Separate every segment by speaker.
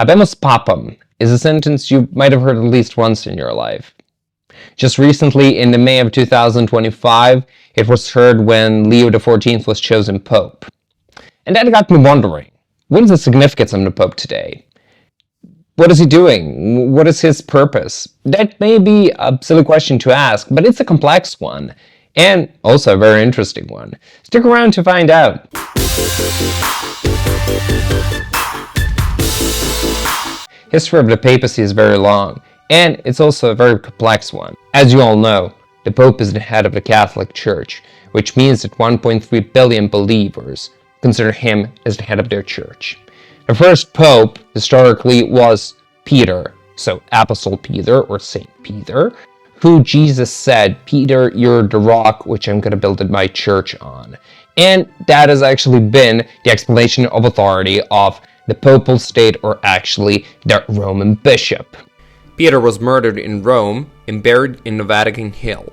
Speaker 1: Habemus papam is a sentence you might have heard at least once in your life. Just recently, in the May of 2025, it was heard when Leo XIV was chosen Pope. And that got me wondering, what is the significance of the Pope today? What is he doing? What is his purpose? That may be a silly question to ask, but it's a complex one, and also a very interesting one. Stick around to find out. History of the papacy is very long, and it's also a very complex one. As you all know, the Pope is the head of the Catholic Church, which means that 1.3 billion believers consider him as the head of their church. The first Pope, historically, was Peter, so Apostle Peter or Saint Peter, who Jesus said, "Peter, you're the rock which I'm going to build my church on." And that has actually been the explanation of authority of the Papal state, or actually the Roman bishop. Peter was murdered in Rome and buried in the Vatican Hill,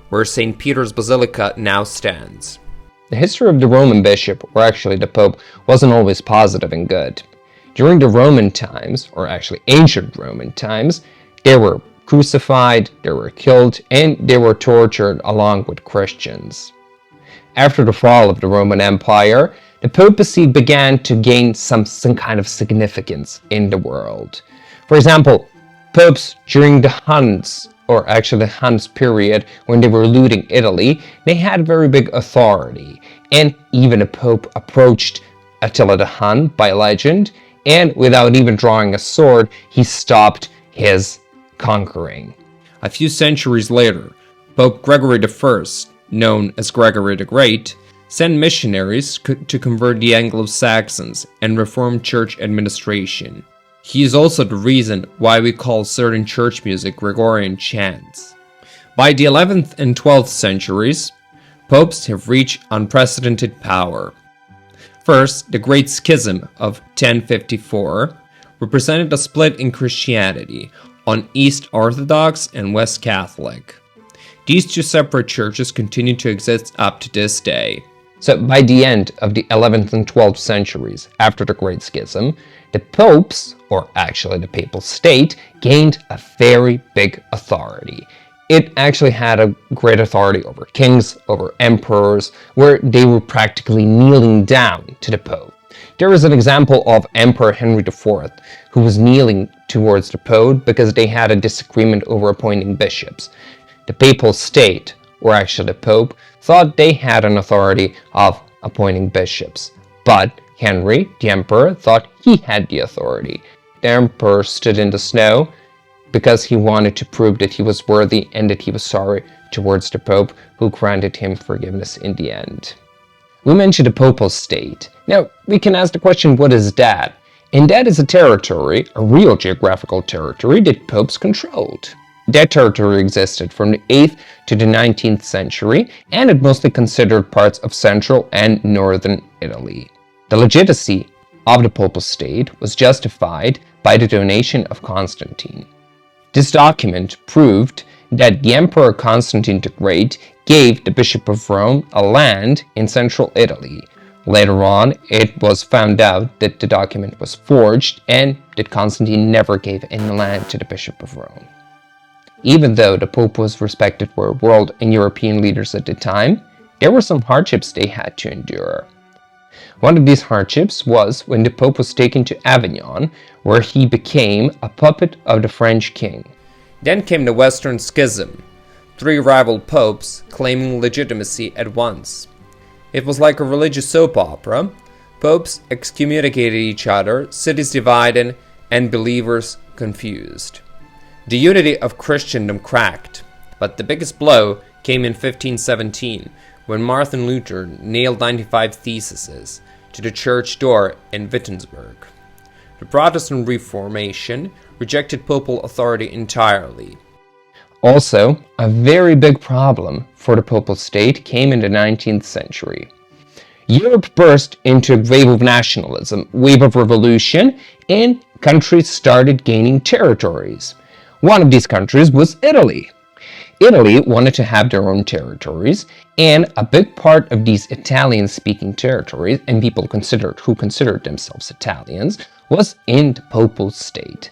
Speaker 1: where St. Peter's Basilica now stands. The history of the Roman bishop, or actually the Pope, wasn't always positive and good. During the Roman times, or actually ancient Roman times, they were crucified, they were killed, and they were tortured along with Christians. After the fall of the Roman Empire, the papacy began to gain some kind of significance in the world. For example, popes during the Huns, or actually the Huns period, when they were looting Italy, they had very big authority. And even a pope approached Attila the Hun, by legend, and without even drawing a sword, he stopped his conquering. A few centuries later, Pope Gregory I, known as Gregory the Great, sent missionaries to convert the Anglo-Saxons and reform church administration. He is also the reason why we call certain church music Gregorian chants. By the 11th and 12th centuries, popes have reached unprecedented power. First, the Great Schism of 1054 represented a split in Christianity on East Orthodox and West Catholic. These two separate churches continue to exist up to this day. So by the end of the 11th and 12th centuries, after the Great Schism, the popes, or actually the papal state, gained a very big authority. It actually had a great authority over kings, over emperors, where they were practically kneeling down to the pope. There is an example of Emperor Henry IV, who was kneeling towards the pope because they had a disagreement over appointing bishops. The papal state, or actually the pope, thought they had an authority of appointing bishops. But Henry, the emperor, thought he had the authority. The emperor stood in the snow because he wanted to prove that he was worthy and that he was sorry towards the pope, who granted him forgiveness in the end. We mentioned the papal state. Now, we can ask the question, what is that? And that is a territory, a real geographical territory, that popes controlled. That territory existed from the 8th to the 19th century, and it mostly considered parts of central and northern Italy. The legitimacy of the papal state was justified by the donation of Constantine. This document proved that the Emperor Constantine the Great gave the Bishop of Rome a land in central Italy. Later on, it was found out that the document was forged and that Constantine never gave any land to the Bishop of Rome. Even though the Pope was respected for world and European leaders at the time, there were some hardships they had to endure. One of these hardships was when the Pope was taken to Avignon, where he became a puppet of the French king. Then came the Western Schism, 3 rival popes claiming legitimacy at once. It was like a religious soap opera. Popes excommunicated each other, cities divided, and believers confused. The unity of Christendom cracked, but the biggest blow came in 1517, when Martin Luther nailed 95 theses to the church door in Wittenberg. The Protestant Reformation rejected papal authority entirely. Also, a very big problem for the papal state came in the 19th century. Europe burst into a wave of nationalism, wave of revolution, and countries started gaining territories. One of these countries was Italy. Italy wanted to have their own territories, and a big part of these Italian-speaking territories, and people who considered themselves Italians, was in the Papal state.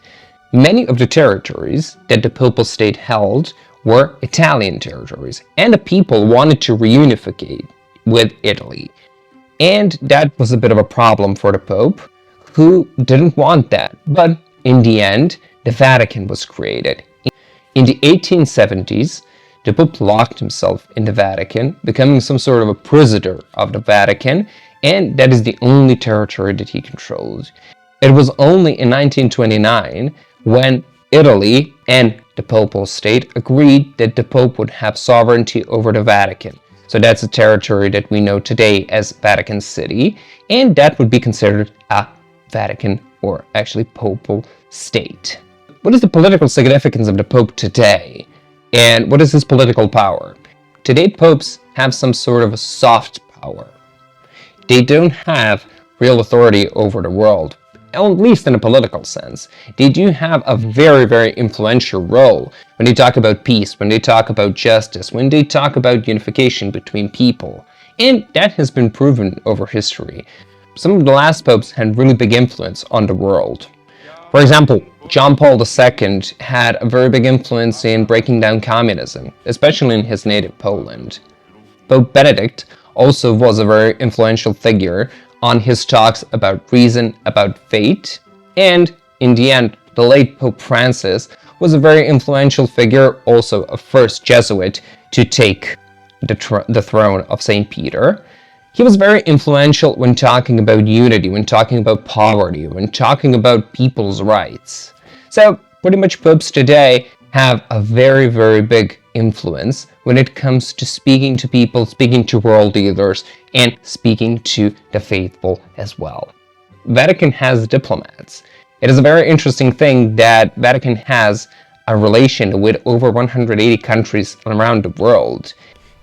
Speaker 1: Many of the territories that the Papal state held were Italian territories, and the people wanted to reunify with Italy. And that was a bit of a problem for the Pope, who didn't want that. But in the end, the Vatican was created. In the 1870s, the Pope locked himself in the Vatican, becoming some sort of a prisoner of the Vatican, and that is the only territory that he controlled. It was only in 1929 when Italy and the Papal state agreed that the Pope would have sovereignty over the Vatican. So that's a territory that we know today as Vatican City, and that would be considered a Vatican, or actually Papal state. What is the political significance of the Pope today? And what is his political power? Today, popes have some sort of a soft power. They don't have real authority over the world, at least in a political sense. They do have a very, very influential role when they talk about peace, when they talk about justice, when they talk about unification between people. And that has been proven over history. Some of the last popes had really big influence on the world. For example, John Paul II had a very big influence in breaking down communism, especially in his native Poland. Pope Benedict also was a very influential figure on his talks about reason, about fate, and in the end, the late Pope Francis was a very influential figure, also a first Jesuit to take the throne of St. Peter. He was very influential when talking about unity, when talking about poverty, when talking about people's rights. So pretty much popes today have a very, very big influence when it comes to speaking to people, speaking to world leaders, and speaking to the faithful as well. Vatican has diplomats. It is a very interesting thing that Vatican has a relation with over 180 countries around the world.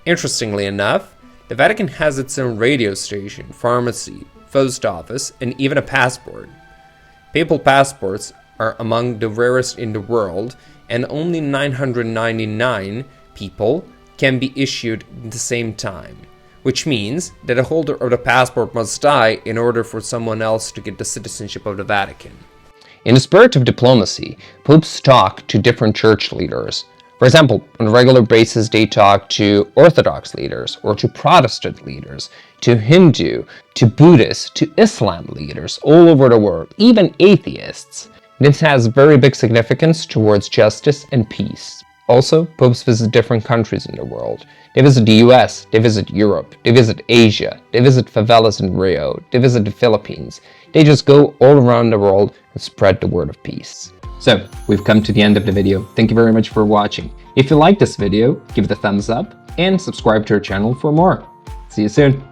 Speaker 1: Interestingly enough, the Vatican has its own radio station, pharmacy, post office, and even a passport. Papal passports are among the rarest in the world, and only 999 people can be issued at the same time, which means that a holder of the passport must die in order for someone else to get the citizenship of the Vatican. In the spirit of diplomacy, popes talk to different church leaders. For example, on a regular basis they talk to Orthodox leaders, or to Protestant leaders, to Hindu, to Buddhist, to Islam leaders all over the world, even atheists. This has very big significance towards justice and peace. Also, popes visit different countries in the world. They visit the US, they visit Europe, they visit Asia, they visit favelas in Rio, they visit the Philippines. They just go all around the world and spread the word of peace. So, we've come to the end of the video. Thank you very much for watching. If you like this video, give it a thumbs up and subscribe to our channel for more. See you soon.